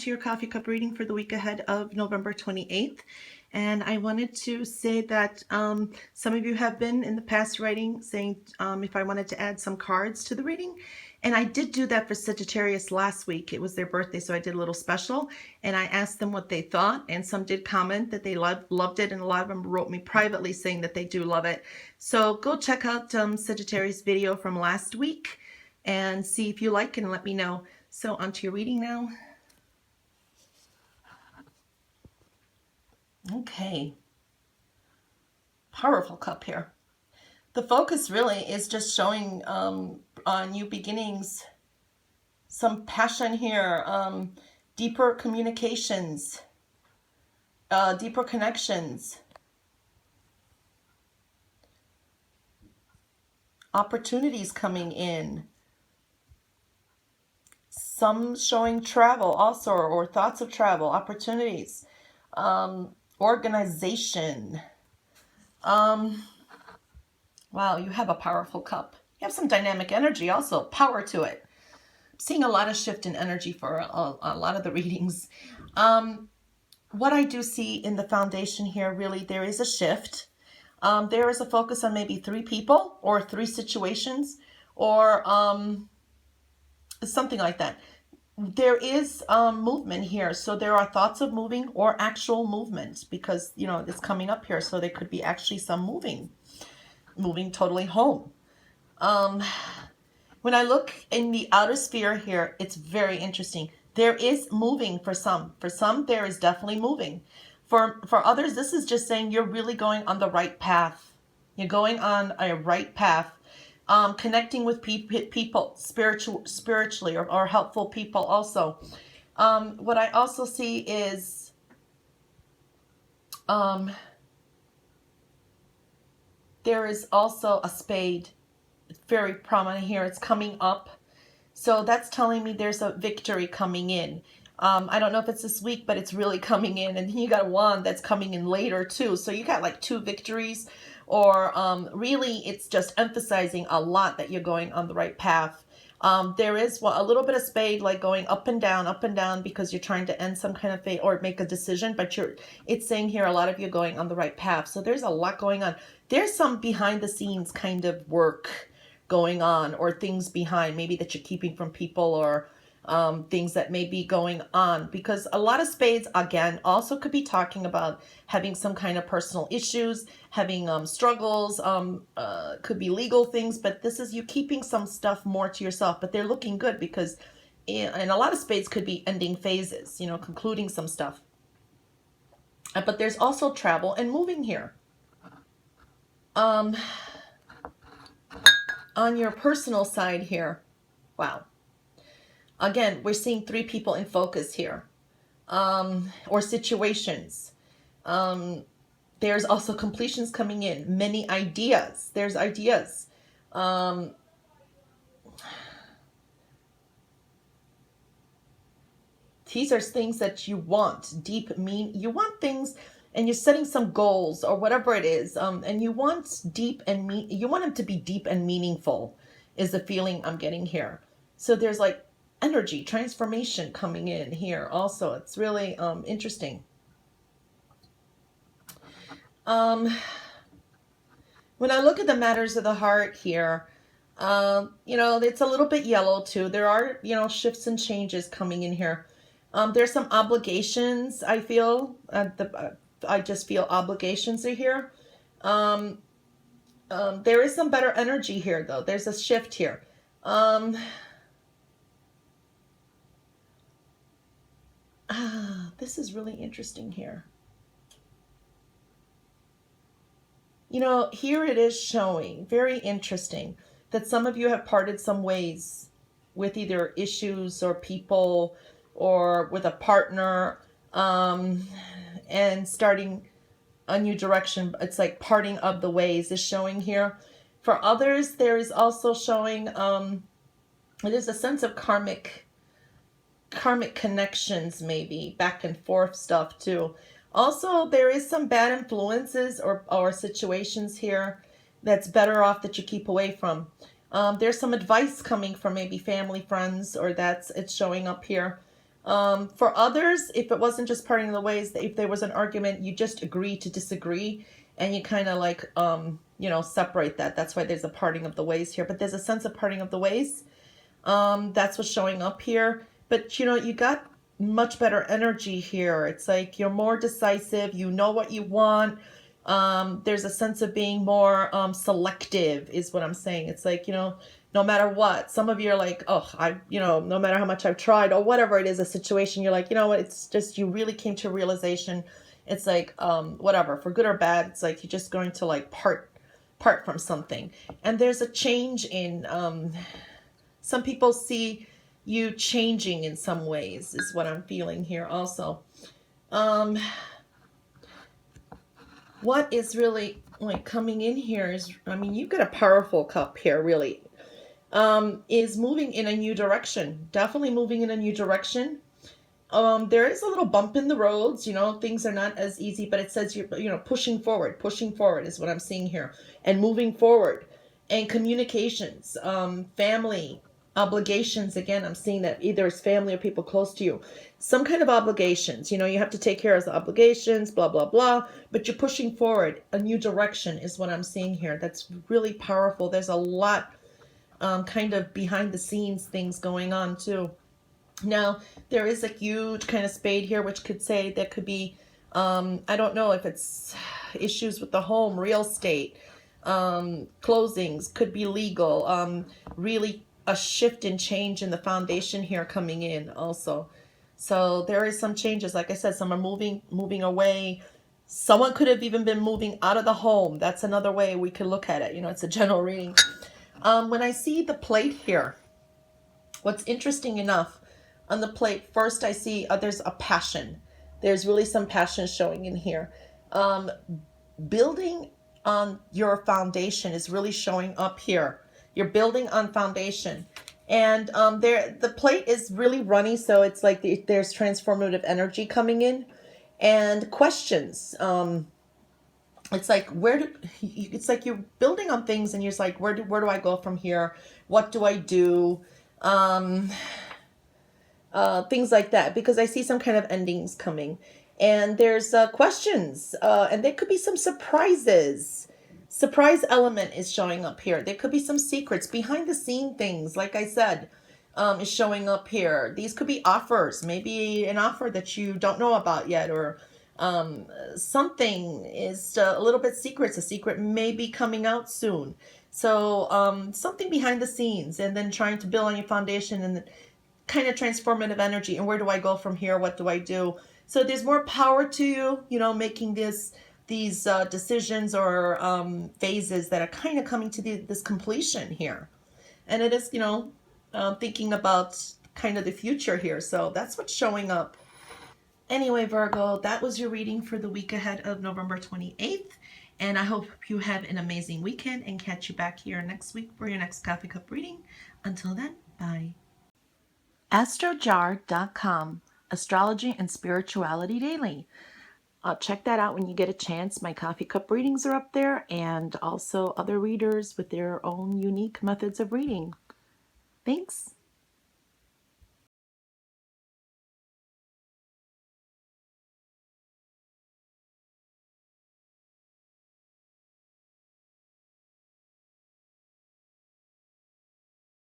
to your coffee cup reading for the week ahead of November 28th. And I wanted to say that some of you have been in the past writing saying if I wanted to add some cards to the reading. And I did do that for Sagittarius last week. It was their birthday, so I did a little special. And I asked them what they thought. And some did comment that they loved it. And a lot of them wrote me privately saying that they do love it. So go check out Sagittarius' video from last week and see if you like it and let me know. So onto your reading now. Okay. Powerful cup here. The focus really is just showing on new beginnings, some passion here, deeper communications, deeper connections, opportunities coming in. Some showing travel also, or thoughts of travel, opportunities, organization. Wow, you have a powerful cup. You have some dynamic energy also, power to it. I'm seeing a lot of shift in energy for a lot of the readings. What I do see in the foundation here, really, there is a shift. There is a focus on maybe 3 people or 3 situations or something like that. There is movement here. So there are thoughts of moving or actual movement because, you know, it's coming up here. So there could be actually some moving totally home. When I look in the outer sphere here, it's very interesting. There is moving for some. For some, there is definitely moving. For others, this is just saying you're really going on the right path. You're going on a right path. Connecting with people spiritually or helpful people also. What I also see is there is also a spade. It's very prominent here. It's coming up. So that's telling me there's a victory coming in. I don't know if it's this week, but it's really coming in. And then you got a wand that's coming in later too. So you got like 2 victories. Or really, it's just emphasizing a lot that you're going on the right path. There is a little bit of spade, like going up and down, because you're trying to end some kind of fate or make a decision. But it's saying here a lot of you going on the right path. So there's a lot going on. There's some behind the scenes kind of work going on, or things behind maybe that you're keeping from people, or things that may be going on, because a lot of spades again also could be talking about having some kind of personal issues, having struggles, could be legal things, but this is you keeping some stuff more to yourself. But they're looking good because and a lot of spades could be ending phases, you know, concluding some stuff. But there's also travel and moving here. On your personal side here, wow. Again, we're seeing 3 people in focus here, or situations. There's also completions coming in, many ideas. There's ideas. These are things that you want, you want things, and you're setting some goals or whatever it is, and you want you want them to be deep and meaningful, is the feeling I'm getting here. So there's like energy, transformation coming in here also. It's really interesting. When I look at the matters of the heart here, you know, it's a little bit yellow too. There are, you know, shifts and changes coming in here. There's some obligations, I feel. I just feel obligations are here. There is some better energy here, though. There's a shift here. This is really interesting here. You know, here it is showing, very interesting, that some of you have parted some ways with either issues or people or with a partner, and starting a new direction. It's like parting of the ways is showing here. For others, there is also showing, there's a sense of karmic connections, maybe back and forth stuff too. Also, there is some bad influences or situations here that's better off that you keep away from. There's some advice coming from maybe family, friends, or it's showing up here. For others, if it wasn't just parting of the ways, if there was an argument, you just agree to disagree, and you kind of like, separate that. That's why there's a parting of the ways here. But there's a sense of parting of the ways. That's what's showing up here. But you got much better energy here. It's like you're more decisive. You know what you want. There's a sense of being more selective is what I'm saying. It's like, no matter what, some of you are like, oh, no matter how much I've tried or whatever it is, a situation, you're like, you know what, it's just, you really came to a realization. It's like, whatever, for good or bad, it's like, you're just going to like part from something. And there's a change in, some people see you changing in some ways is what I'm feeling here also. What is really like coming in here is, you've got a powerful cup here, really. Is moving in a new direction. Definitely moving in a new direction. There is a little bump in the roads, things are not as easy, but it says you're pushing forward is what I'm seeing here, and moving forward, and communications, family, obligations. Again, I'm seeing that either it's family or people close to you, some kind of obligations, you have to take care of the obligations, blah, blah, blah, but you're pushing forward, a new direction is what I'm seeing here. That's really powerful. There's a lot, kind of behind the scenes things going on too. Now, there is a huge kind of spade here, which could say that could be, I don't know if it's issues with the home, real estate, closings, could be legal, really a shift and change in the foundation here coming in also. So there is some changes. Like I said, some are moving away. Someone could have even been moving out of the home. That's another way we could look at it. It's a general reading. When I see the plate here, what's interesting enough, on the plate, first I see there's a passion. There's really some passion showing in here. Building on your foundation is really showing up here. You're building on foundation. And the plate is really runny, so it's like there's transformative energy coming in. And questions. It's like it's like you're building on things, and you're just like, where do I go from here? What do I do? Things like that, because I see some kind of endings coming, and there's questions, and there could be some surprises. Surprise element is showing up here. There could be some secrets, behind the scene things, like I said, is showing up here. These could be offers, maybe an offer that you don't know about yet, or something is a little bit secret. A secret may be coming out soon. So something behind the scenes, and then trying to build on your foundation, and kind of transformative energy. And where do I go from here? What do I do? So there's more power to you, making these decisions or phases that are kind of coming to this completion here. And it is, thinking about kind of the future here. So that's what's showing up. Anyway, Virgo, that was your reading for the week ahead of November 28th. And I hope you have an amazing weekend, and catch you back here next week for your next coffee cup reading. Until then, bye. Astrojar.com, Astrology and Spirituality Daily. Check that out when you get a chance. My coffee cup readings are up there, and also other readers with their own unique methods of reading. Thanks.